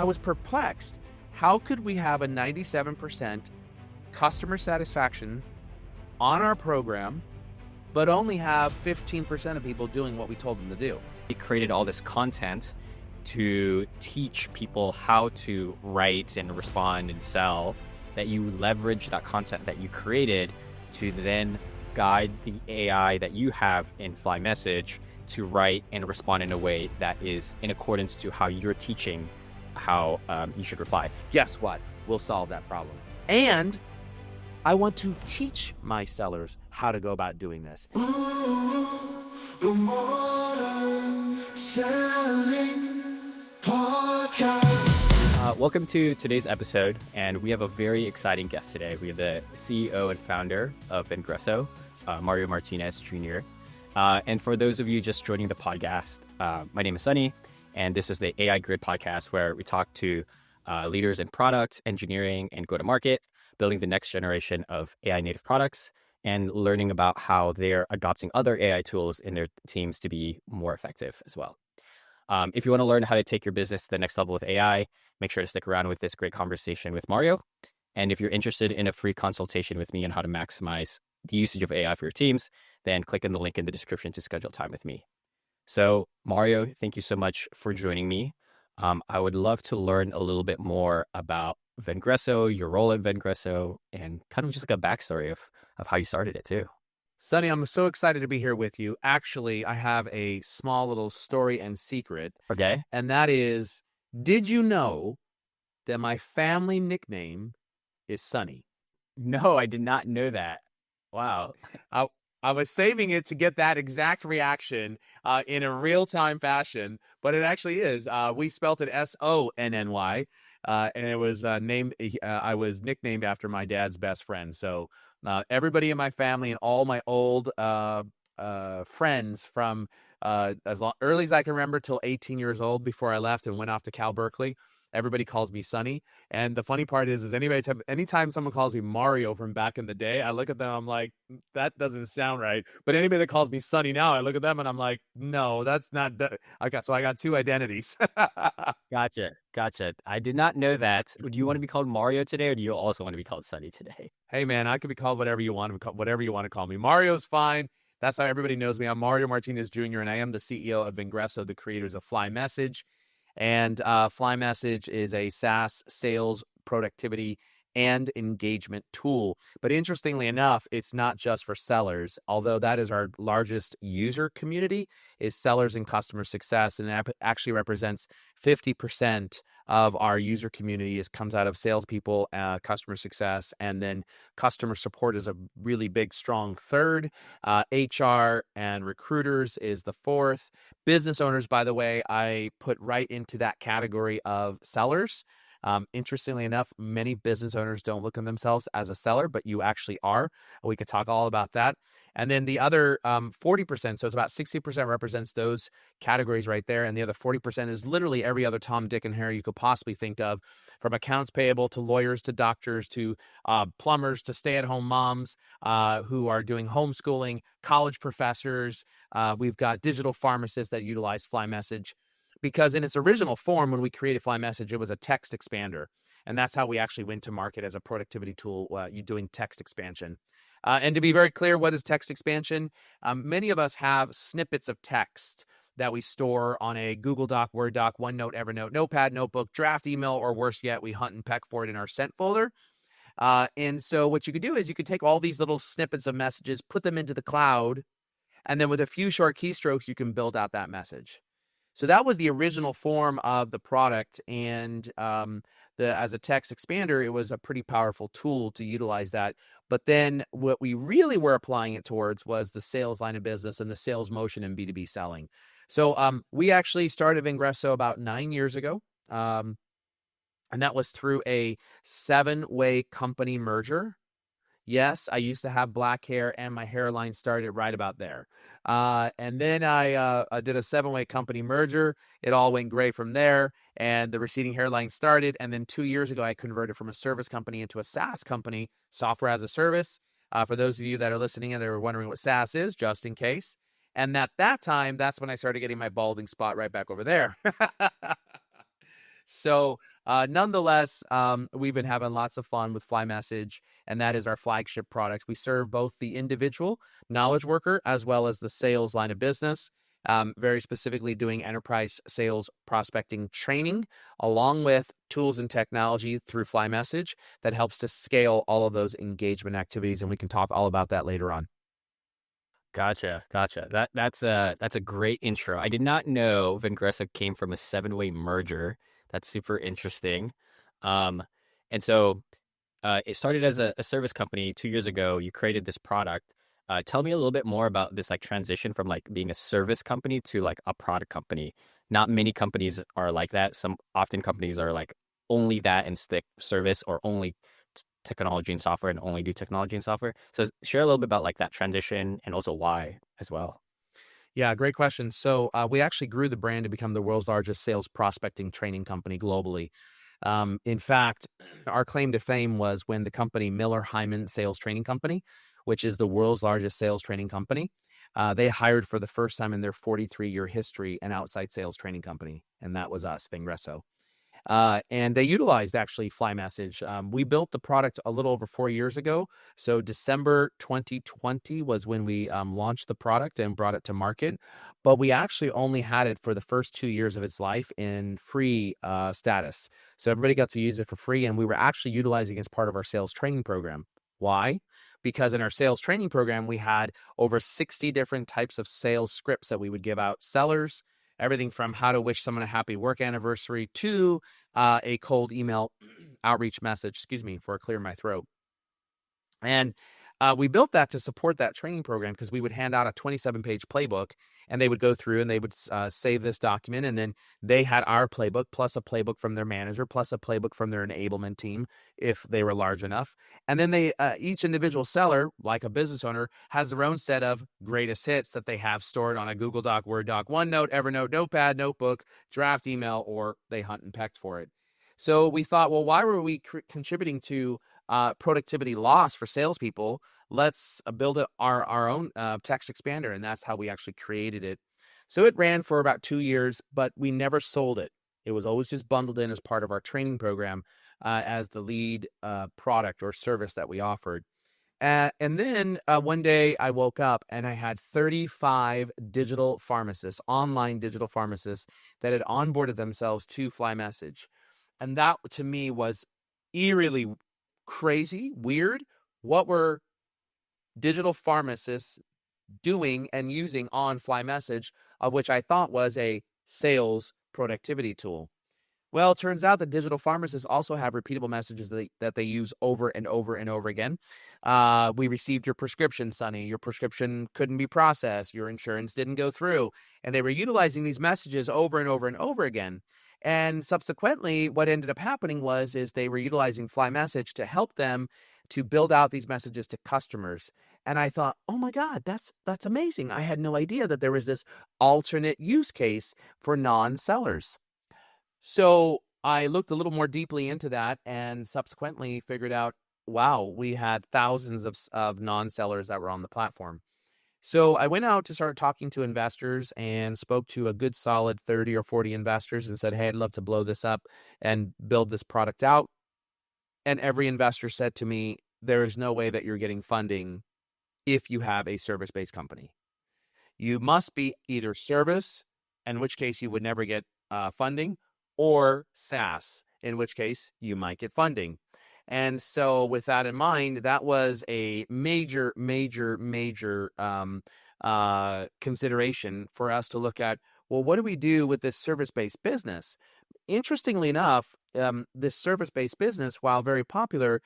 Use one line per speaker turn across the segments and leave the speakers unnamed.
I was perplexed. How could we have a 97% customer satisfaction on our program, but only have 15% of people doing what we told them to do?
We created all this content to teach people how to write and respond and sell, that you leverage that content that you created to then guide the AI that you have in FlyMSG to write and respond in a way that is in accordance to how you're teaching how you should reply.
Guess what? We'll solve that problem. And I want to teach my sellers how to go about doing this.
The Modern Selling Podcast.
Welcome to today's episode, and we have a very exciting guest today. We have the CEO and founder of Vengreso, Mario Martinez Jr. And for those of you just joining the podcast, my name is Sunny, and this is the AI Grid podcast where we talk to leaders in product, engineering, and go-to-market, building the next generation of AI native products, and learning about how they're adopting other AI tools in their teams to be more effective as well. If you want to learn how to take your business to the next level with AI, make sure to stick around with this great conversation with Mario. And if you're interested in a free consultation with me on how to maximize the usage of AI for your teams, then click on the link in the description to schedule time with me. So Mario, thank you so much for joining me. I would love to learn a little bit more about Vengreso, your role at Vengreso, and kind of just like a backstory of how you started it too.
Sunny, I'm so excited to be here with you. Actually, I have a small little story and secret.
Okay.
And that is, did you know that my family nickname is Sunny?
No, I did not know that. Wow.
I was saving it to get that exact reaction in a real-time fashion, but it actually is. We spelt it S-O-N-N-Y, and it was I was nicknamed after my dad's best friend. So everybody in my family and all my old friends from early as I can remember till 18 years old before I left and went off to Cal Berkeley, everybody calls me Sunny. And the funny part is anytime someone calls me Mario from back in the day, I look at them, I'm like, that doesn't sound right. But anybody that calls me Sunny now, I look at them and I'm like, no, that's not. I got two identities.
Gotcha. I did not know that. Do you want to be called Mario today, or do you also want to be called Sunny today?
Hey man, I could be called whatever you want to call me. Mario's fine. That's how everybody knows me. I'm Mario Martinez Jr. and I am the CEO of Vengreso, the creators of FlyMSG. And FlyMSG is a SaaS sales productivity and engagement tool. But interestingly enough, it's not just for sellers, although that is our largest user community, is sellers and customer success. And it actually represents 50% of our user community comes out of salespeople, customer success, and then customer support is a really big, strong third. HR and recruiters is the fourth. Business owners, by the way, I put right into that category of sellers. Interestingly enough, many business owners don't look at themselves as a seller, but you actually are. We could talk all about that. And then the other 40%, so it's about 60% represents those categories right there. And the other 40% is literally every other Tom, Dick, and Harry you could possibly think of, from accounts payable to lawyers to doctors to plumbers to stay-at-home moms who are doing homeschooling, college professors. We've got digital pharmacists that utilize FlyMSG. Because in its original form, when we created FlyMSG, it was a text expander. And that's how we actually went to market as a productivity tool, doing text expansion. And to be very clear, what is text expansion? Many of us have snippets of text that we store on a Google Doc, Word Doc, OneNote, Evernote, Notepad, Notebook, draft email, or worse yet, we hunt and peck for it in our sent folder. And so what you could do is you could take all these little snippets of messages, put them into the cloud, and then with a few short keystrokes, you can build out that message. So that was the original form of the product, and as a text expander, it was a pretty powerful tool to utilize that. But then what we really were applying it towards was the sales line of business and the sales motion in B2B selling. So we actually started Vengreso about 9 years ago, and that was through a 7-way company merger. Yes, I used to have black hair and my hairline started right about there. And then I did a 7-way company merger. It all went gray from there and the receding hairline started. And then 2 years ago, I converted from a service company into a SaaS company, software as a service. For those of you that are listening and they were wondering what SaaS is, just in case. And at that time, that's when I started getting my balding spot right back over there. So, nonetheless, we've been having lots of fun with FlyMessage, and that is our flagship product. We serve both the individual knowledge worker as well as the sales line of business, very specifically doing enterprise sales prospecting training, along with tools and technology through FlyMessage that helps to scale all of those engagement activities. And we can talk all about that later on.
Gotcha. That's a great intro. I did not know Vengreso came from a seven-way merger. That's super interesting. Um, and so it started as a service company 2 years ago. You created this product. Tell me a little bit more about this like transition from like being a service company to like a product company. Not many companies are like that. Some often companies are like only that and stick service or only technology and software and only do technology and software. So share a little bit about like that transition and also why as well.
Yeah, great question. So we actually grew the brand to become the world's largest sales prospecting training company globally. In fact, our claim to fame was when the company Miller Hyman Sales Training Company, which is the world's largest sales training company, they hired for the first time in their 43-year history an outside sales training company, and that was us, Vengreso. And they utilized actually FlyMessage. We built the product a little over 4 years ago. So December 2020 was when we launched the product and brought it to market. But we actually only had it for the first 2 years of its life in free status. So everybody got to use it for free. And we were actually utilizing it as part of our sales training program. Why? Because in our sales training program, we had over 60 different types of sales scripts that we would give out sellers, everything from how to wish someone a happy work anniversary to a cold email outreach message, for clearing my throat. And we built that to support that training program because we would hand out a 27-page playbook and they would go through and they would save this document. And then they had our playbook plus a playbook from their manager plus a playbook from their enablement team if they were large enough. And then they each individual seller, like a business owner, has their own set of greatest hits that they have stored on a Google Doc, Word Doc, OneNote, Evernote, Notepad, Notebook, draft email, or they hunt and pecked for it. So we thought, well, why were we contributing to productivity loss for salespeople? Let's build our own text expander, and that's how we actually created it. So it ran for about 2 years, but we never sold it. It was always just bundled in as part of our training program as the lead product or service that we offered. And then one day I woke up and I had 35 digital pharmacists, online digital pharmacists that had onboarded themselves to FlyMessage. And that to me was eerily crazy, weird. What were digital pharmacists doing and using on FlyMessage, of which I thought was a sales productivity tool? Well, it turns out that digital pharmacists also have repeatable messages that they use over and over and over again. We received your prescription, Sonny. Your prescription couldn't be processed. Your insurance didn't go through. And they were utilizing these messages over and over and over again. And subsequently, what ended up happening is they were utilizing FlyMessage to help them to build out these messages to customers. And I thought, oh my God, that's amazing. I had no idea that there was this alternate use case for non-sellers. So I looked a little more deeply into that and subsequently figured out, wow, we had thousands of non-sellers that were on the platform. So I went out to start talking to investors and spoke to a good solid 30 or 40 investors and said, hey, I'd love to blow this up and build this product out. And every investor said to me, there is no way that you're getting funding if you have a service-based company. You must be either service, in which case you would never get funding, or SaaS, in which case you might get funding. And so with that in mind, that was a major consideration for us to look at, well, what do we do with this service-based business? Interestingly enough, this service-based business, while very popular,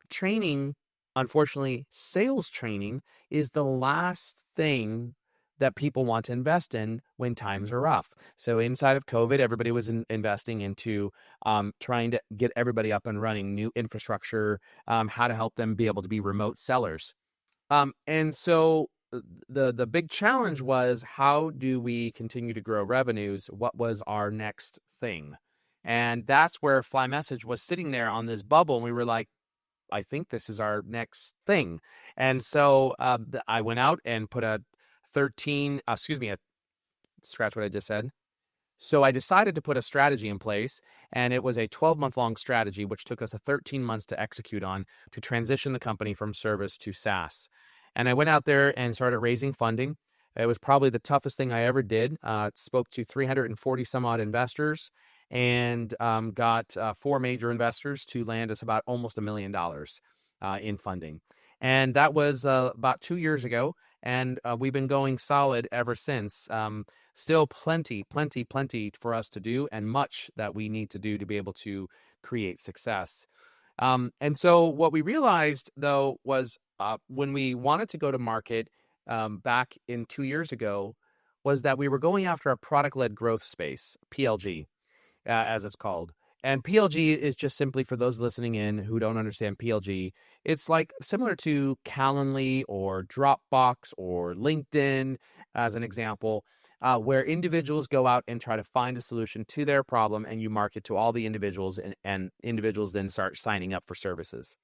training, unfortunately, sales training is the last thing that people want to invest in when times are rough. So inside of COVID, everybody was investing into trying to get everybody up and running, new infrastructure, how to help them be able to be remote sellers. And so the big challenge was, how do we continue to grow revenues? What was our next thing? And that's where FlyMessage was sitting there on this bubble. And we were like, I think this is our next thing. And so I went out and put scratch what I just said. So I decided to put a strategy in place, and it was a 12-month-long strategy, which took us 13 months to execute on to transition the company from service to SaaS. And I went out there and started raising funding. It was probably the toughest thing I ever did. Spoke to 340 some odd investors and got 4 major investors to land us about almost $1 million in funding. And that was about 2 years ago. And we've been going solid ever since. Still plenty for us to do, and much that we need to do to be able to create success. And so what we realized, though, was when we wanted to go to market back in 2 years ago, was that we were going after a product-led growth space, PLG, as it's called. And PLG is just simply, for those listening in who don't understand PLG, it's like similar to Calendly or Dropbox or LinkedIn, as an example, where individuals go out and try to find a solution to their problem, and you market to all the individuals, and individuals then start signing up for services.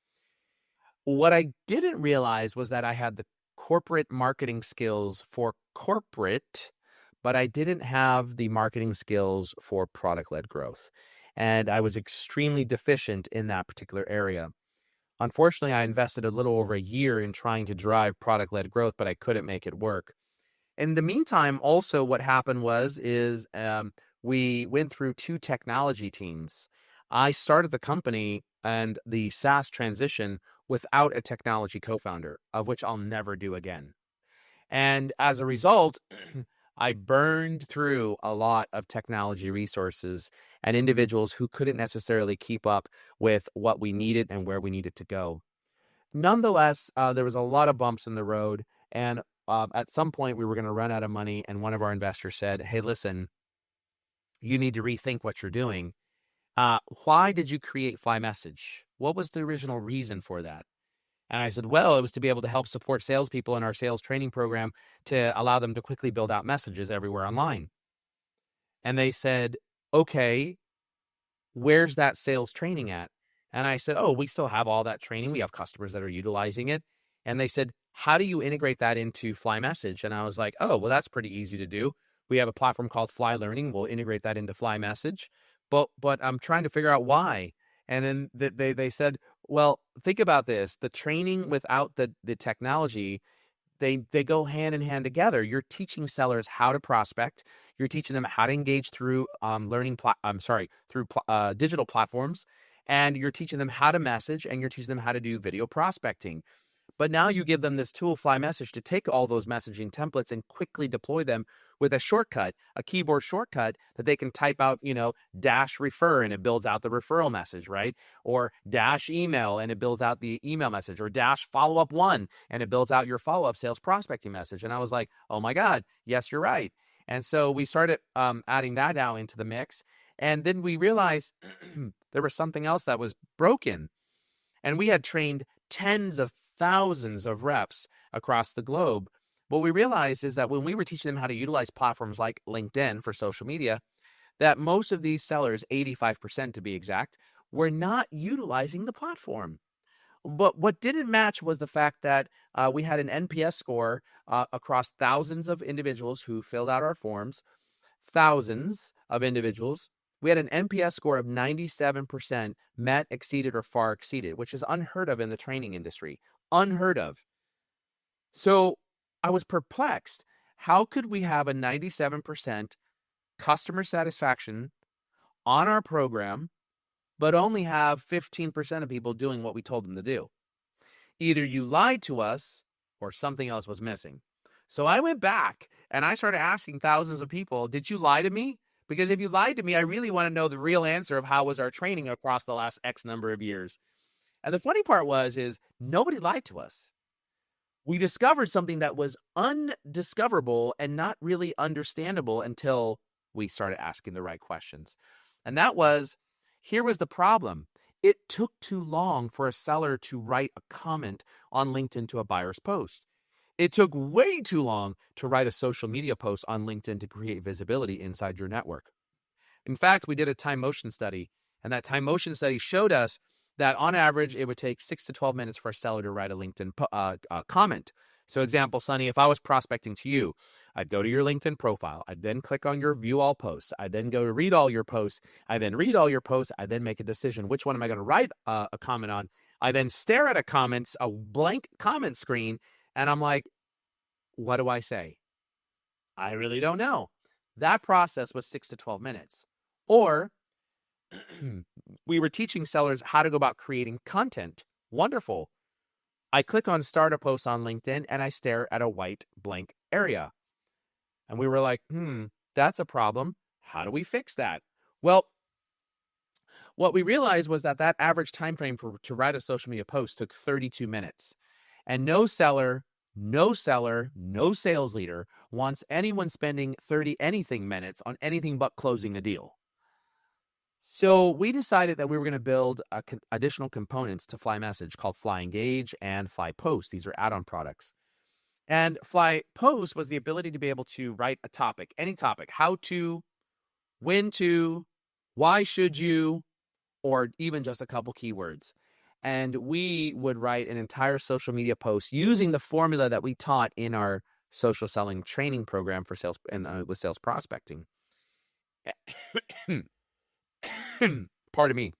What I didn't realize was that I had the corporate marketing skills for corporate, but I didn't have the marketing skills for product-led growth. And I was extremely deficient in that particular area. Unfortunately, I invested a little over a year in trying to drive product-led growth, but I couldn't make it work. In the meantime, also what happened is we went through 2 technology teams. I started the company and the SaaS transition without a technology co-founder, of which I'll never do again. And as a result, I burned through a lot of technology resources and individuals who couldn't necessarily keep up with what we needed and where we needed to go. Nonetheless, there was a lot of bumps in the road, and at some point we were going to run out of money, and one of our investors said, "Hey, listen, you need to rethink what you're doing. Why did you create FlyMSG? What was the original reason for that?" And I said, well, it was to be able to help support salespeople in our sales training program to allow them to quickly build out messages everywhere online. And they said, okay, where's that sales training at? And I said, oh, we still have all that training. We have customers that are utilizing it. And they said, how do you integrate that into FlyMSG? And I was like, oh, well, that's pretty easy to do. We have a platform called FlyLearning. We'll integrate that into FlyMSG. But I'm trying to figure out why. And then they said, well, think about this. The training without the technology, they go hand in hand together. You're teaching sellers how to prospect. You're teaching them how to engage through digital platforms, and you're teaching them how to message, and you're teaching them how to do video prospecting. But now you give them this tool, FlyMSG, to take all those messaging templates and quickly deploy them with a shortcut, a keyboard shortcut that they can type out, dash refer, and it builds out the referral message, right? Or dash email, and it builds out the email message, or dash follow-up 1, and it builds out your follow-up sales prospecting message. And I was like, oh my God, yes, you're right. And so we started adding that now into the mix. And then we realized there was something else that was broken. And we had trained tens of thousands of reps across the globe. What we realized is that when we were teaching them how to utilize platforms like LinkedIn for social media, that most of these sellers, 85% to be exact, were not utilizing the platform. But what didn't match was the fact that we had an NPS score across thousands of individuals who filled out our forms, thousands of individuals. We had an NPS score of 97% met, exceeded, or far exceeded, which is unheard of in the training industry. Unheard of. So I was perplexed. How could we have a 97% customer satisfaction on our program, but only have 15% of people doing what we told them to do? Either you lied to us or something else was missing. So I went back and I started asking thousands of people, did you lie to me? Because if you lied to me, I really want to know the real answer of how was our training across the last X number of years. And the funny part is nobody lied to us. We discovered something that was undiscoverable and not really understandable until we started asking the right questions. And that was, here was the problem. It took too long for a seller to write a comment on LinkedIn to a buyer's post. It took way too long to write a social media post on LinkedIn to create visibility inside your network. In fact, we did a time motion study, and that time motion study showed us that on average, it would take 6 to 12 minutes for a seller to write a LinkedIn comment. So example, Sonny, if I was prospecting to you, I'd go to your LinkedIn profile. I'd then click on your view all posts. I'd then go to read all your posts. I then read all your posts. I then make a decision. Which one am I going to write a comment on? I then stare at a blank comment screen, and I'm like, what do I say? I really don't know. That process was 6 to 12 minutes. Or we were teaching sellers how to go about creating content. Wonderful. I click on start a post on LinkedIn and I stare at a white blank area. And we were like, that's a problem. How do we fix that? Well, what we realized was that average time frame to write a social media post took 32 minutes. And no seller, no sales leader wants anyone spending 30 anything minutes on anything but closing a deal. So we decided that we were going to build additional components to FlyMSG called FlyEngage and FlyPost. These are add-on products. And FlyPost was the ability to be able to write a topic, any topic, how to, when to, why should you, or even just a couple keywords. And we would write an entire social media post using the formula that we taught in our social selling training program for sales and with sales prospecting. Pardon me.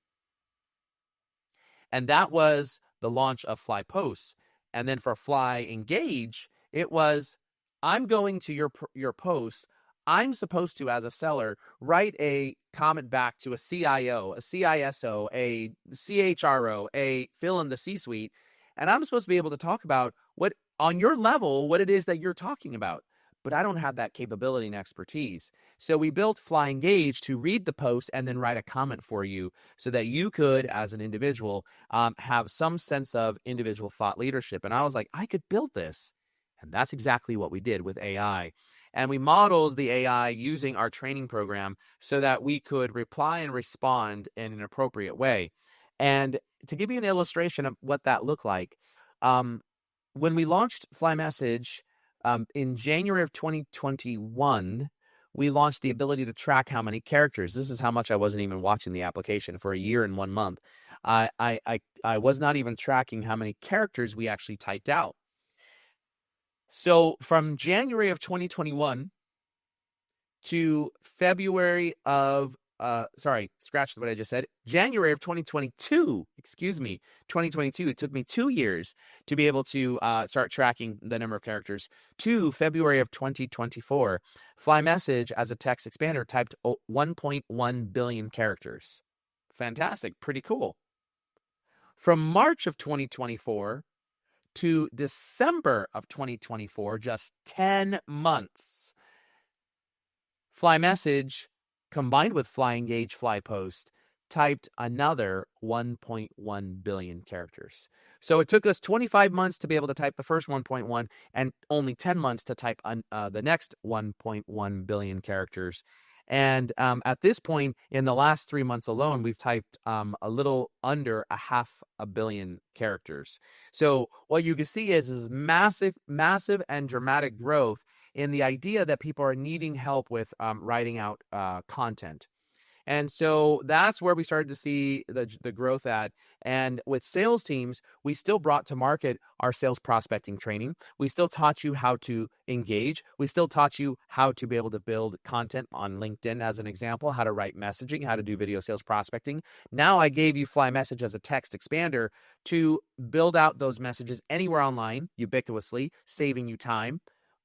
And that was the launch of FlyPost. And then for FlyEngage, it was, I'm going to your post. I'm supposed to, as a seller, write a comment back to a CIO, a CISO, a CHRO, a fill in the C-suite. And I'm supposed to be able to talk about what, on your level, what it is that you're talking about. But I don't have that capability and expertise. So we built FlyEngage to read the post and then write a comment for you so that you could, as an individual, have some sense of individual thought leadership. And I was like, I could build this. And that's exactly what we did with AI. And we modeled the AI using our training program so that we could reply and respond in an appropriate way. And to give you an illustration of what that looked like, when we launched FlyMSG, in January of 2021, we launched the ability to track how many characters. This is how much I wasn't even watching the application for a year and 1 month. I was not even tracking how many characters we actually typed out. So from January of 2021 to February of scratch what I just said. January of 2022, 2022. It took me 2 years to be able to start tracking the number of characters. To February of 2024, FlyMSG as a text expander typed 1.1 billion characters. Fantastic, pretty cool. From March of 2024 to December of 2024, just 10 months, FlyMSG combined with FlyEngage, FlyPost, typed another 1.1 billion characters. So it took us 25 months to be able to type the first 1.1 and only 10 months to type the next 1.1 billion characters. And at this point, in the last 3 months alone, we've typed a little under 500 million characters. So what you can see is massive and dramatic growth in the idea that people are needing help with writing out content. And so that's where we started to see the growth at. And with sales teams, we still brought to market our sales prospecting training. We still taught you how to engage. We still taught you how to be able to build content on LinkedIn, as an example, how to write messaging, how to do video sales prospecting. Now I gave you FlyMSG as a text expander to build out those messages anywhere online, ubiquitously, saving you time.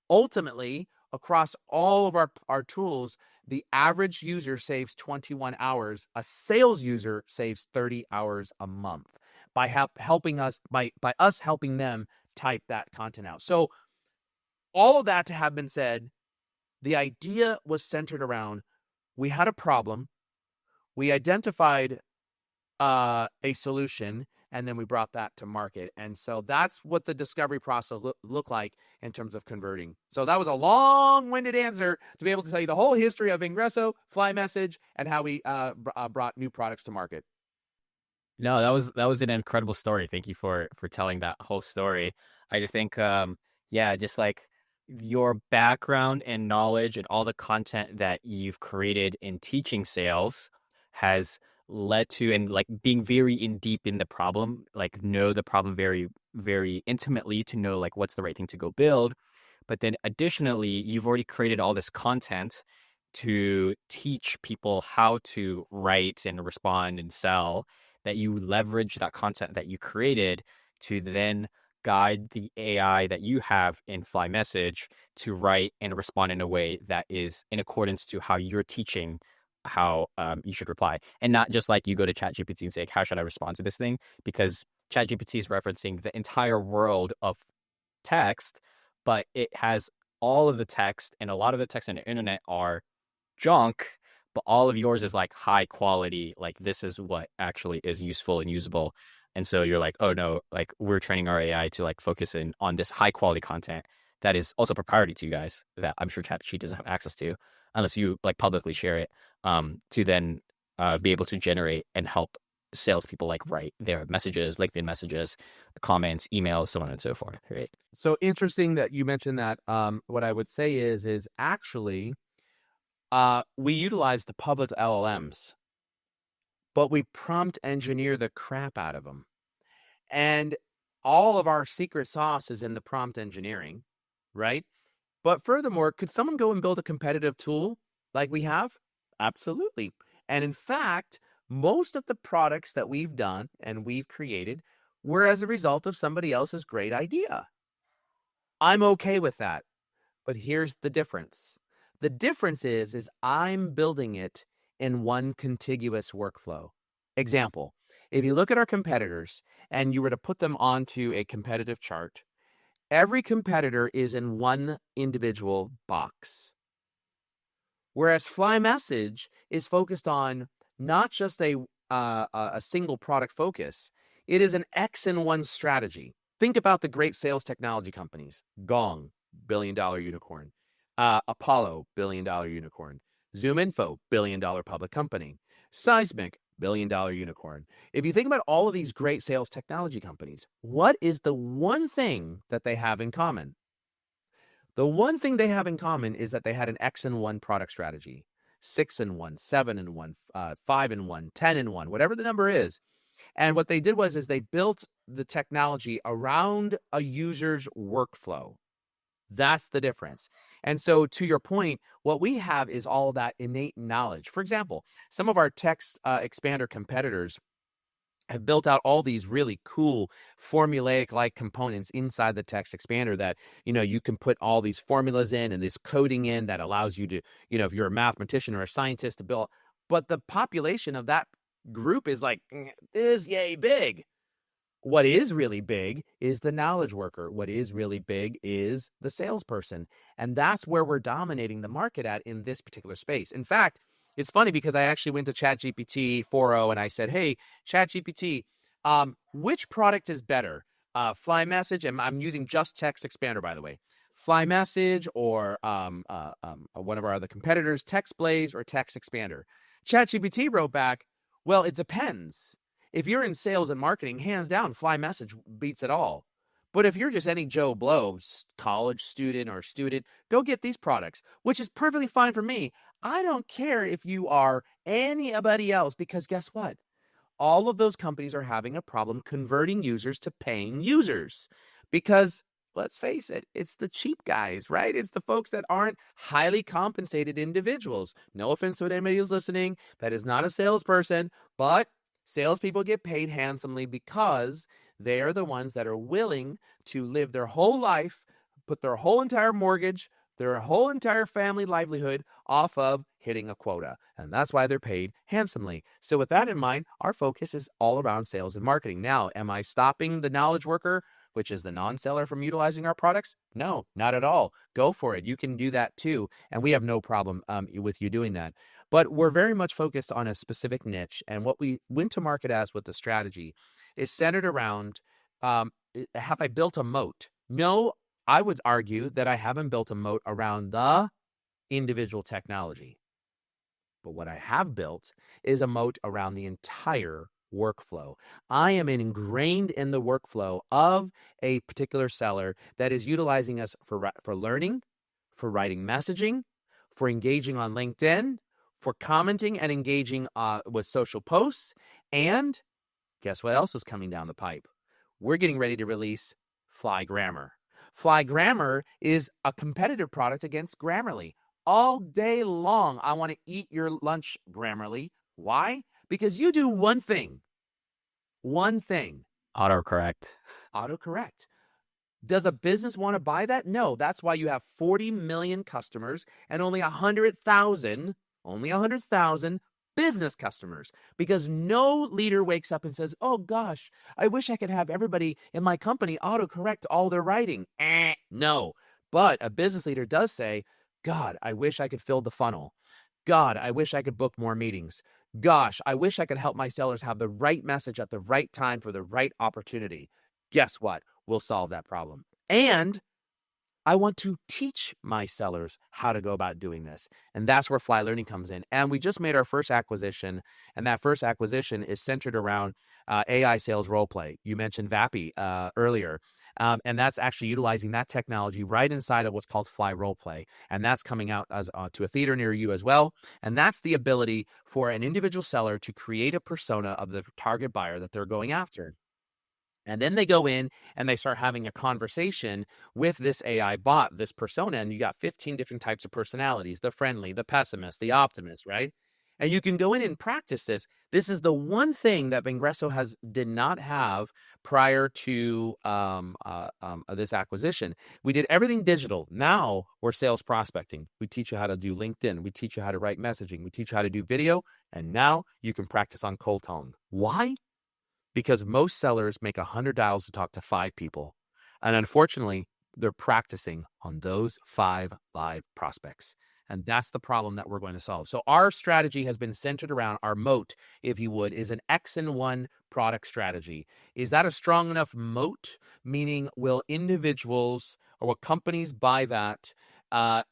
Ultimately, across all of our tools, the average user saves 21 hours. A sales user saves 30 hours a month by helping us, by us helping them type that content out. So all of that to have been said, the idea was centered around, we had a problem, we identified a solution, and then we brought that to market. And so that's what the discovery process looked like in terms of converting. So that was a long-winded answer to be able to tell you the whole history of Vengreso, FlyMSG, and how we brought new products to market.
No, that was an incredible story. Thank you for telling that whole story. I think, just like your background and knowledge and all the content that you've created in teaching sales has led to, and like being very in deep in the problem, like know the problem very, very intimately to know like what's the right thing to go build. But then additionally, you've already created all this content to teach people how to write and respond and sell, that you leverage that content that you created to then guide the AI that you have in FlyMessage to write and respond in a way that is in accordance to how you're teaching how you should reply. And not just like you go to ChatGPT and say, how should I respond to this thing? Because ChatGPT is referencing the entire world of text, but it has all of the text, and a lot of the text on the internet are junk, but all of yours is like high quality. Like this is what actually is useful and usable. And so you're like, oh no, like we're training our AI to like focus in on this high quality content that is also proprietary to you guys, that I'm sure ChatGPT doesn't have access to unless you like publicly share it, to then be able to generate and help salespeople like write their messages, LinkedIn messages, comments, emails, so on and so forth. Right.
So interesting that you mentioned that. What I would say is actually, we utilize the public LLMs, but we prompt engineer the crap out of them. And all of our secret sauce is in the prompt engineering, right? But furthermore, could someone go and build a competitive tool like we have? Absolutely. And in fact, most of the products that we've done and we've created were as a result of somebody else's great idea. I'm okay with that. But here's the difference. The difference is I'm building it in one contiguous workflow. Example, if you look at our competitors and you were to put them onto a competitive chart, every competitor is in one individual box. Whereas FlyMessage is focused on not just a single product focus, it is an X in one strategy. Think about the great sales technology companies. Gong, billion-dollar unicorn. Apollo, billion-dollar unicorn. ZoomInfo, billion-dollar public company. Seismic, billion-dollar unicorn. If you think about all of these great sales technology companies, what is the one thing that they have in common? The one thing they have in common is that they had an X in one product strategy. 6 in 1, 7 in 1, 5 in 1, 10 in 1, whatever the number is. And what they did was they built the technology around a user's workflow. That's the difference. And so to your point, what we have is all of that innate knowledge. For example, some of our text expander competitors have built out all these really cool formulaic-like components inside the text expander that, you can put all these formulas in and this coding in that allows you to, if you're a mathematician or a scientist, to build. But the population of that group is like, is yay big. What is really big is the knowledge worker. What is really big is the salesperson. And that's where we're dominating the market at in this particular space. In fact, it's funny because I actually went to ChatGPT 4.0 and I said, hey, ChatGPT, which product is better? FlyMessage, and I'm using just Text Expander, by the way. FlyMessage or one of our other competitors, TextBlaze or Text Expander. ChatGPT wrote back, well, it depends. If you're in sales and marketing, hands down, FlyMessage beats it all. But if you're just any Joe Blow, college student or student, go get these products, which is perfectly fine for me. I don't care if you are anybody else, because guess what? All of those companies are having a problem converting users to paying users because, let's face it, it's the cheap guys, right? It's the folks that aren't highly compensated individuals. No offense to anybody who's listening that is not a salesperson, but salespeople get paid handsomely because they are the ones that are willing to live their whole life, put their whole entire mortgage, their whole entire family livelihood off of hitting a quota. And that's why they're paid handsomely. So with that in mind, our focus is all around sales and marketing. Now, am I stopping the knowledge worker, which is the non-seller, from utilizing our products? No, not at all. Go for it. You can do that too. And we have no problem with you doing that. But we're very much focused on a specific niche. And what we went to market as with the strategy is centered around, have I built a moat? No, I would argue that I haven't built a moat around the individual technology. But what I have built is a moat around the entire workflow. I am ingrained in the workflow of a particular seller that is utilizing us for learning, for writing messaging, for engaging on LinkedIn, for commenting and engaging with social posts. And guess what else is coming down the pipe? We're getting ready to release Fly Grammar. Fly Grammar is a competitive product against Grammarly. All day long, I want to eat your lunch, Grammarly. Why? Because you do one thing. One thing.
Autocorrect.
Autocorrect. Does a business want to buy that? No. That's why you have 40 million customers and only 100,000 business customers, because no leader wakes up and says, oh gosh, I wish I could have everybody in my company autocorrect all their writing. No. But a business leader does say, God, I wish I could fill the funnel. God, I wish I could book more meetings. Gosh, I wish I could help my sellers have the right message at the right time for the right opportunity. Guess what? We'll solve that problem. And I want to teach my sellers how to go about doing this. And that's where Fly Learning comes in. And we just made our first acquisition. And that first acquisition is centered around AI sales role play. You mentioned Vappy earlier. And that's actually utilizing that technology right inside of what's called Fly Roleplay. And that's coming out as to a theater near you as well. And that's the ability for an individual seller to create a persona of the target buyer that they're going after. And then they go in and they start having a conversation with this AI bot, this persona, and you got 15 different types of personalities: the friendly, the pessimist, the optimist, right? And you can go in and practice this. This is the one thing that Vengreso did not have prior to this acquisition. We did everything digital. Now we're sales prospecting. We teach you how to do LinkedIn. We teach you how to write messaging. We teach you how to do video. And now you can practice on cold calling. Why? Because most sellers make 100 dials to talk to 5 people. And unfortunately, they're practicing on those 5 live prospects. And that's the problem that we're going to solve. So our strategy has been centered around our moat, if you would, is an X-in-1 product strategy. Is that a strong enough moat? Meaning, will individuals or will companies buy that?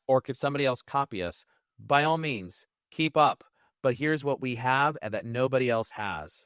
Or could somebody else copy us? By all means, keep up. But here's what we have and that nobody else has.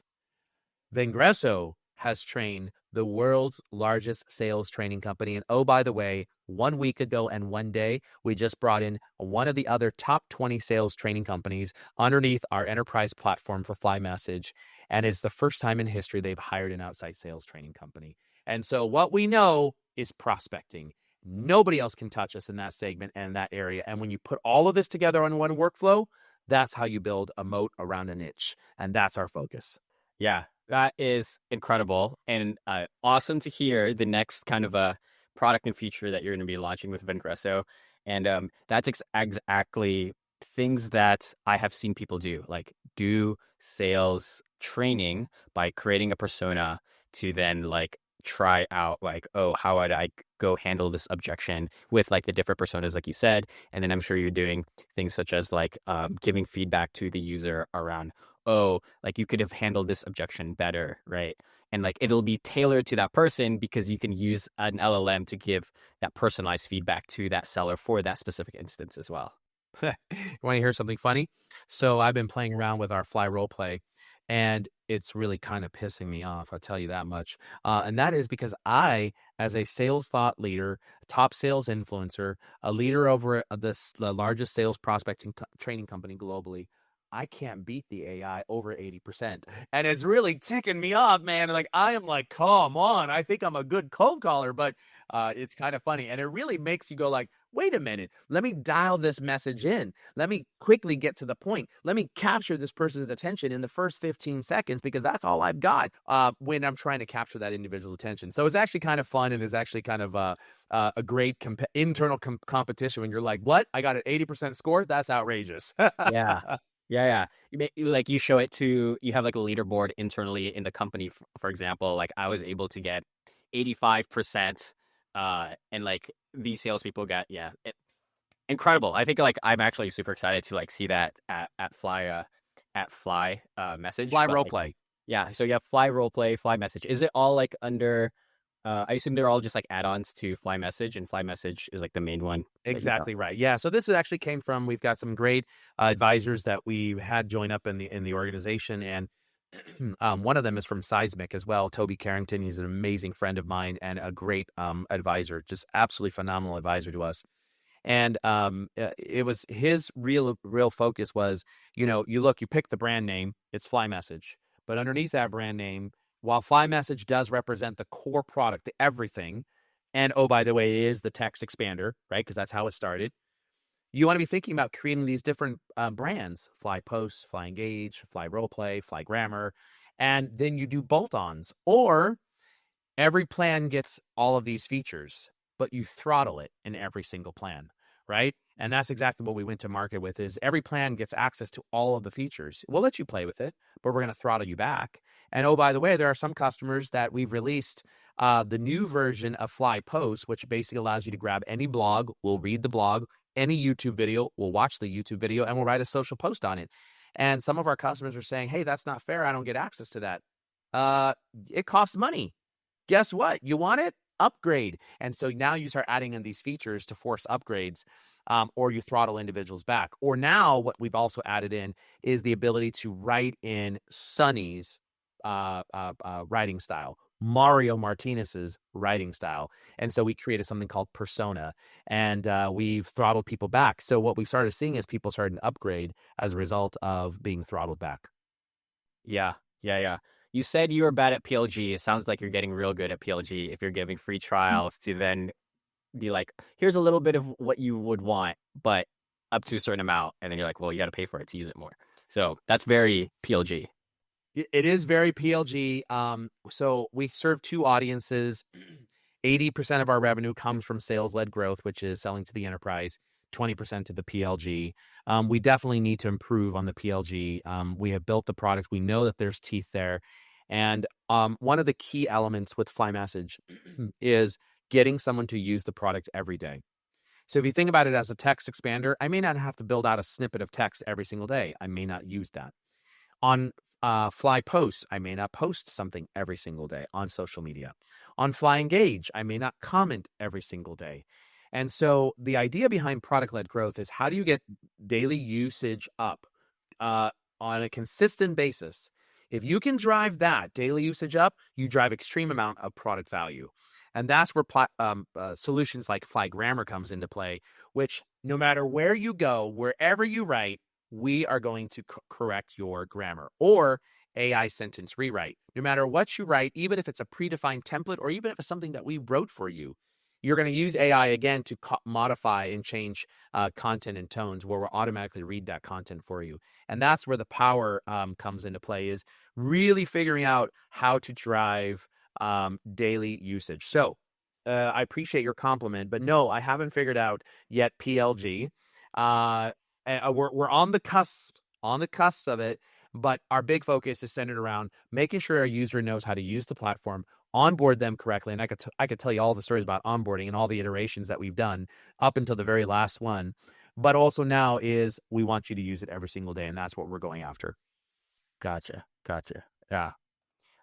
Vengreso has trained the world's largest sales training company. And oh, by the way, 1 week ago and 1 day, we just brought in one of the other top 20 sales training companies underneath our enterprise platform for FlyMSG. And it's the first time in history they've hired an outside sales training company. And so what we know is prospecting. Nobody else can touch us in that segment and that area. And when you put all of this together on one workflow, that's how you build a moat around a niche. And that's our focus.
Yeah, that is incredible and awesome to hear the next kind of a product and feature that you're going to be launching with Vengreso. And that's exactly things that I have seen people do, like do sales training by creating a persona to then like try out like, oh, how would I go handle this objection with like the different personas, like you said. And then I'm sure you're doing things such as like giving feedback to the user around, oh, like you could have handled this objection better, right? And like it'll be tailored to that person because you can use an LLM to give that personalized feedback to that seller for that specific instance as well.
You want to hear something funny? So I've been playing around with our Fly Roleplay, and it's really kind of pissing me off, I'll tell you that much. And that is because I, as a sales thought leader, top sales influencer, a leader over the largest sales prospecting training company globally, I can't beat the AI over 80%. And it's really ticking me off, man. Like, I am like, come on, I think I'm a good cold caller, but it's kind of funny. And it really makes you go like, wait a minute, let me dial this message in. Let me quickly get to the point. Let me capture this person's attention in the first 15 seconds because that's all I've got when I'm trying to capture that individual attention. So it's actually kind of fun, and it's actually kind of a great internal competition when you're like, what? I got an 80% score? That's outrageous.
Yeah. Yeah. Like you show it to, you have like a leaderboard internally in the company. For example, like I was able to get 85%. And like these salespeople got, incredible. I think like I'm actually super excited to like see that at FlyMSG.
Fly
But,
Roleplay.
like, yeah. So you have Fly Roleplay, FlyMSG. Is it all like under, I assume they're all just like add-ons to FlyMSG, and FlyMSG is like the main one.
Exactly right. Yeah. So this actually came from, we've got some great advisors that we had join up in the organization, and one of them is from Seismic as well. Toby Carrington. He's an amazing friend of mine and a great advisor, just absolutely phenomenal advisor to us. And it was his real focus was, you pick the brand name, it's FlyMessage, but underneath that brand name, while FlyMessage does represent the core product, the everything, and oh, by the way, it is the text expander, right? Because that's how it started. You want to be thinking about creating these different brands: FlyPost, FlyEngage, FlyRoleplay, FlyGrammar, and then you do bolt-ons. Or every plan gets all of these features, but you throttle it in every single plan, right? And that's exactly what we went to market with: is every plan gets access to all of the features. We'll let you play with it, but we're going to throttle you back. And oh, by the way, there are some customers that we've released the new version of FlyPost, which basically allows you to grab any blog, we'll read the blog, any YouTube video, we'll watch the YouTube video, and we'll write a social post on it. And some of our customers are saying, hey, that's not fair, I don't get access to that. It costs money. Guess what? You want it? Upgrade. And so now you start adding in these features to force upgrades, or you throttle individuals back. Or now what we've also added in is the ability to write in Sonny's writing style, Mario Martinez's writing style. And so we created something called Persona, and we've throttled people back. So what we started seeing is people started to upgrade as a result of being throttled back.
Yeah. You said you were bad at PLG. It sounds like you're getting real good at PLG if you're giving free trials to then be like, here's a little bit of what you would want, but up to a certain amount. And then you're like, well, you got to pay for it to use it more. So that's very PLG.
It is very PLG. So we serve two audiences. 80% of our revenue comes from sales-led growth, which is selling to the enterprise, 20% to the PLG. We definitely need to improve on the PLG. We have built the product. We know that there's teeth there. And one of the key elements with FlyMessage is getting someone to use the product every day. So if you think about it as a text expander, I may not have to build out a snippet of text every single day. I may not use that. On FlyPost, I may not post something every single day on social media. On FlyEngage, I may not comment every single day. And so the idea behind product-led growth is, how do you get daily usage up on a consistent basis? If you can drive that daily usage up, you drive extreme amount of product value. And that's where solutions like FlyGrammar comes into play, which no matter where you go, wherever you write, we are going to correct your grammar. Or AI sentence rewrite. No matter what you write, even if it's a predefined template, or even if it's something that we wrote for you, you're going to use AI again to modify and change content and tones, where we'll automatically read that content for you. And that's where the power comes into play, is really figuring out how to drive daily usage. So I appreciate your compliment, but no, I haven't figured out yet PLG. We're on the cusp of it, but our big focus is centered around making sure our user knows how to use the platform, onboard them correctly. And I could tell you all the stories about onboarding and all the iterations that we've done up until the very last one. But also now is, we want you to use it every single day, and that's what we're going after.
Gotcha. Yeah.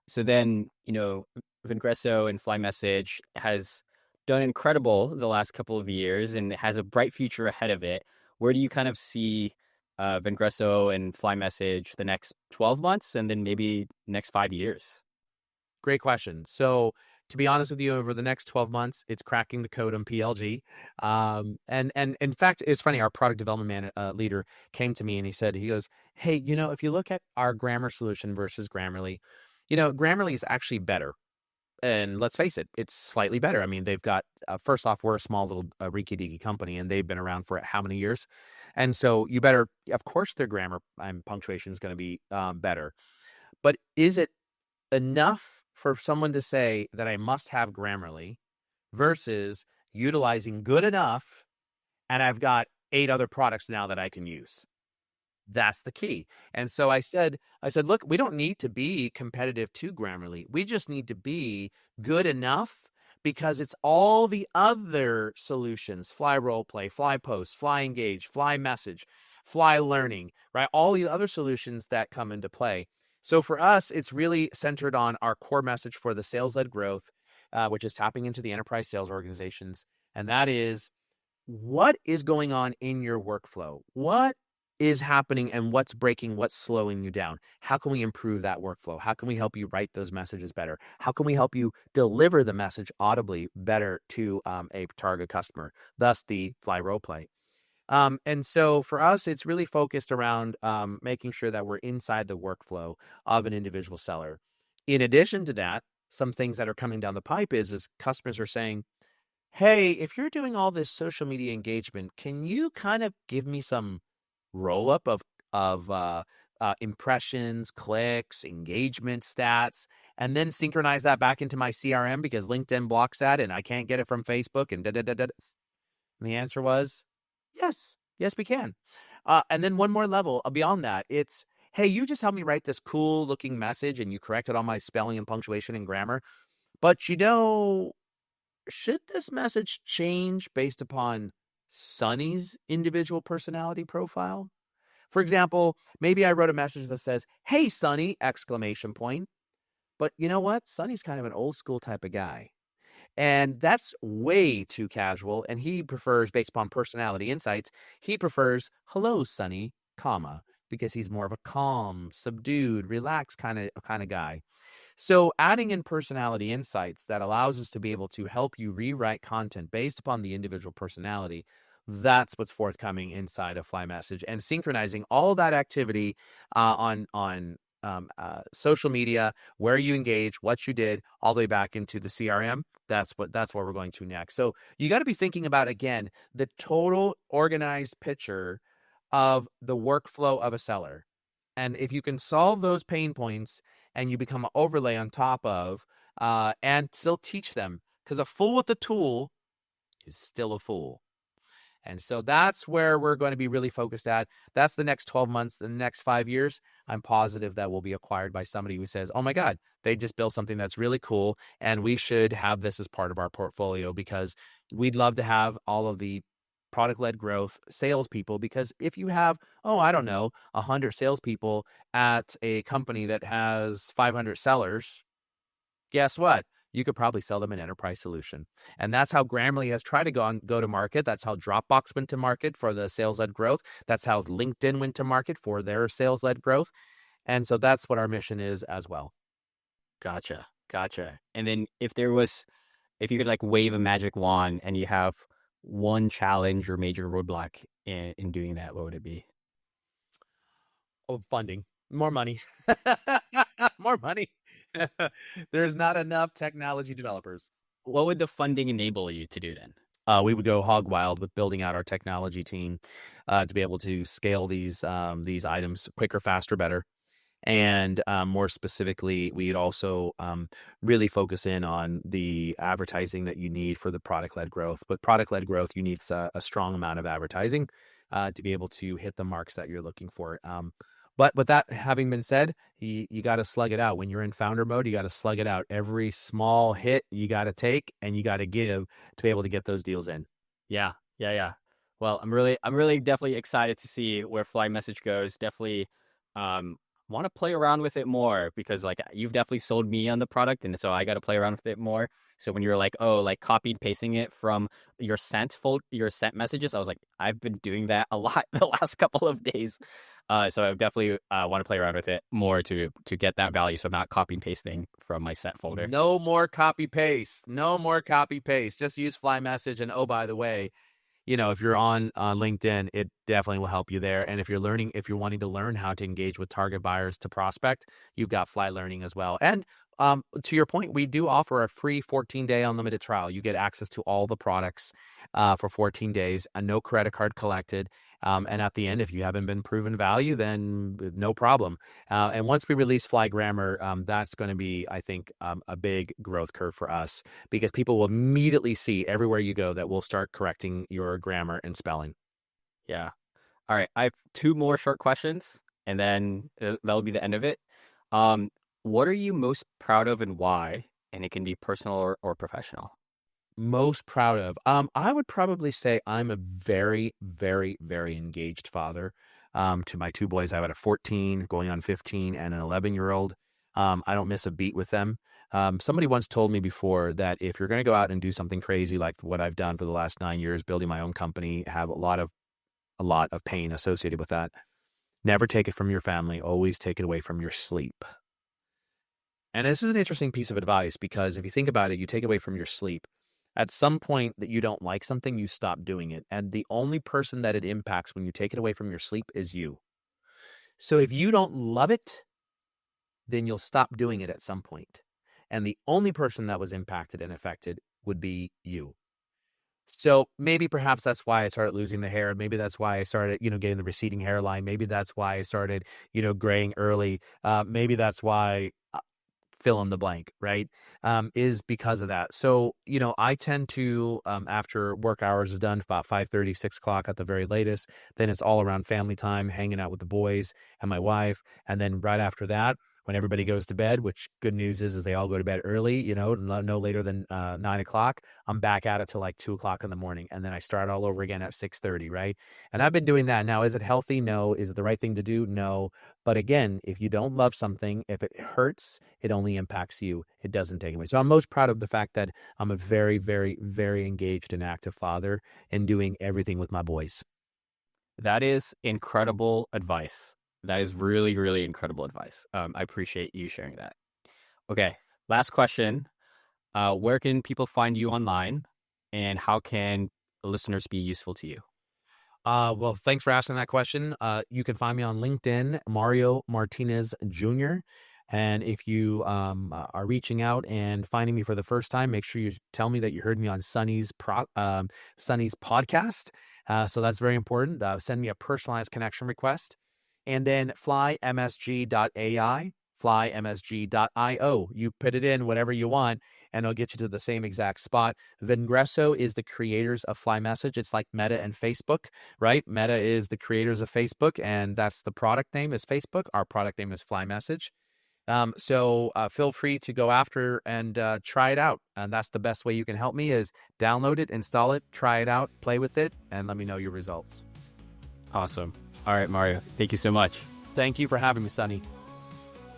So then, Vengreso and FlyMessage has done incredible the last couple of years and has a bright future ahead of it. Where do you kind of see Vengreso and FlyMessage the next 12 months and then maybe next 5 years?
Great question. So to be honest with you, over the next 12 months, it's cracking the code on PLG. And in fact, it's funny, our product development leader came to me and he goes, hey, if you look at our grammar solution versus Grammarly, Grammarly is actually better. And let's face it, it's slightly better. I mean, they've got, first off, we're a small little rinky-dinky company, and they've been around for how many years? And so you better, of course, their grammar and punctuation is going to be better. But is it enough for someone to say that I must have Grammarly versus utilizing good enough, and I've got 8 other products now that I can use? That's the key. And so I said, look, we don't need to be competitive to Grammarly. We just need to be good enough, because it's all the other solutions: FlyRoleplay, FlyPost, FlyEngage, FlyMessage, FlyLearning, right? All the other solutions that come into play. So for us, it's really centered on our core message for the sales-led growth, which is tapping into the enterprise sales organizations. And that is, what is going on in your workflow? What is happening and what's breaking, what's slowing you down. How can we improve that workflow? How can we help you write those messages better? How can we help you deliver the message audibly better to a target customer? Thus the Fly role play. And so for us, it's really focused around making sure that we're inside the workflow of an individual seller. In addition to that, some things that are coming down the pipe is customers are saying, hey, if you're doing all this social media engagement, can you kind of give me some roll up of impressions, clicks, engagement stats, and then synchronize that back into my CRM because LinkedIn blocks that and I can't get it from Facebook and da da da da. And the answer was yes, we can. And then one more level beyond that, it's hey, you just helped me write this cool looking message and you corrected all my spelling and punctuation and grammar, but should this message change based upon Sonny's individual personality profile? For example, maybe I wrote a message that says, hey, Sonny, exclamation point. But you know what? Sonny's kind of an old school type of guy. And that's way too casual. And he prefers, based upon personality insights, he prefers, hello, Sonny, comma, because he's more of a calm, subdued, relaxed kind of guy. So adding in personality insights that allows us to be able to help you rewrite content based upon the individual personality, that's what's forthcoming inside of FlyMSG, and synchronizing all that activity on social media, where you engage, what you did, all the way back into the CRM. That's what we're going to next. So you got to be thinking about, again, the total organized picture of the workflow of a seller. And if you can solve those pain points and you become an overlay on top of, and still teach them, because a fool with a tool is still a fool. And so that's where we're going to be really focused at. That's the next 12 months, the next 5 years. I'm positive that we'll be acquired by somebody who says, oh my God, they just built something that's really cool and we should have this as part of our portfolio, because we'd love to have all of the product-led growth salespeople. Because if you have, 100 salespeople at a company that has 500 sellers, guess what? You could probably sell them an enterprise solution. And that's how Grammarly has tried to go to market. That's how Dropbox went to market for the sales-led growth. That's how LinkedIn went to market for their sales-led growth. And so that's what our mission is as well.
Gotcha. And then if you could like wave a magic wand and you have one challenge or major roadblock in doing that, what would it be?
Oh, funding. More money. More money. There's not enough technology developers.
What would the funding enable you to do then?
We would go hog wild with building out our technology team to be able to scale these items quicker, faster, better. And more specifically, we'd also really focus in on the advertising that you need for the product-led growth. With product-led growth, you need a strong amount of advertising to be able to hit the marks that you're looking for. But with that having been said, you got to slug it out. When you're in founder mode, you got to slug it out. Every small hit you got to take and you got to give to be able to get those deals in.
Yeah. Well, I'm really definitely excited to see where FlyMSG goes. Definitely want to play around with it more, because like you've definitely sold me on the product, and so I got to play around with it more. So when you're like, copied pasting it from your sent messages, I was like, I've been doing that a lot the last couple of days. So I definitely want to play around with it more to get that value. So I'm not copy and pasting from my sent folder.
No more copy paste. Just use FlyMSG. And oh, by the way, if you're on LinkedIn, it definitely will help you there. And if you're wanting to learn how to engage with target buyers to prospect, you've got Fly Learning as well. And to your point, we do offer a free 14-day unlimited trial. You get access to all the products for 14 days, and no credit card collected. And at the end, if you haven't been proven value, then no problem. And once we release Fly Grammar, that's going to be, I think, a big growth curve for us, because people will immediately see everywhere you go that we'll start correcting your grammar and spelling.
Yeah. All right. I have 2 more short questions, and then that'll be the end of it. What are you most proud of and why? And it can be personal or professional.
Most proud of? I would probably say I'm a very, very, very engaged father to my 2 boys. I've got a 14 going on 15 and an 11-year-old. I don't miss a beat with them. Somebody once told me before that if you're going to go out and do something crazy like what I've done for the last 9 years, building my own company, have a lot of pain associated with that. Never take it from your family. Always take it away from your sleep. And this is an interesting piece of advice because if you think about it, you take away from your sleep. At some point that you don't like something, you stop doing it. And the only person that it impacts when you take it away from your sleep is you. So if you don't love it, then you'll stop doing it at some point. And the only person that was impacted and affected would be you. So maybe perhaps that's why I started losing the hair. Maybe that's why I started, getting the receding hairline. Maybe that's why I started, graying early. Maybe that's why fill in the blank, right? Is because of that. So, I tend to, after work hours is done, about 5:30, 6 o'clock at the very latest, then it's all around family time, hanging out with the boys and my wife. And then right after that, when everybody goes to bed, which good news is they all go to bed early, no later than 9 o'clock, I'm back at it till like 2 o'clock in the morning. And then I start all over again at 6:30, right? And I've been doing that. Now, is it healthy? No. Is it the right thing to do? No. But again, if you don't love something, if it hurts, it only impacts you. It doesn't take away. So I'm most proud of the fact that I'm a very, very, very engaged and active father and doing everything with my boys.
That is incredible advice. That is really, really incredible advice. I appreciate you sharing that. Okay, last question. Where can people find you online, and how can listeners be useful to you?
Well, thanks for asking that question. You can find me on LinkedIn, Mario Martinez Jr. And if you are reaching out and finding me for the first time, make sure you tell me that you heard me on Sunny's podcast. So that's very important. Send me a personalized connection request. And then FlyMSG.ai, FlyMSG.io. You put it in whatever you want, and it'll get you to the same exact spot. Vengreso is the creators of FlyMessage. It's like Meta and Facebook, right? Meta is the creators of Facebook, and that's the product name is Facebook. Our product name is FlyMessage. So feel free to go after and try it out. And that's the best way you can help me is download it, install it, try it out, play with it, and let me know your results.
Awesome. All right, Mario, thank you so much.
Thank you for having me, Sonny.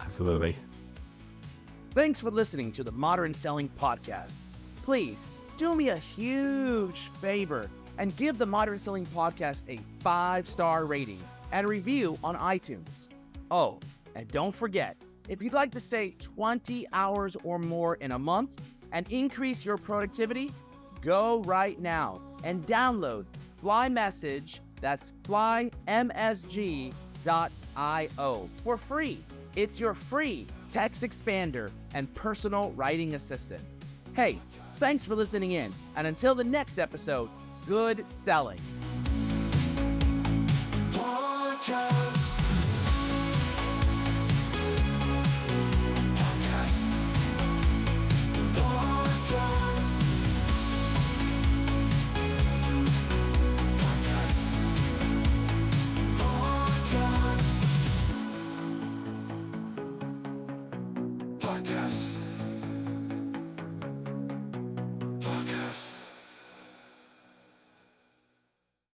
Absolutely.
Thanks for listening to the Modern Selling Podcast. Please do me a huge favor and give the Modern Selling Podcast a 5-star rating and review on iTunes. Oh, and don't forget, if you'd like to save 20 hours or more in a month and increase your productivity, go right now and download FlyMessage, that's FlyMSG.io for free. It's your free text expander and personal writing assistant. Hey, thanks for listening in, and until the next episode, good selling.
Podcast.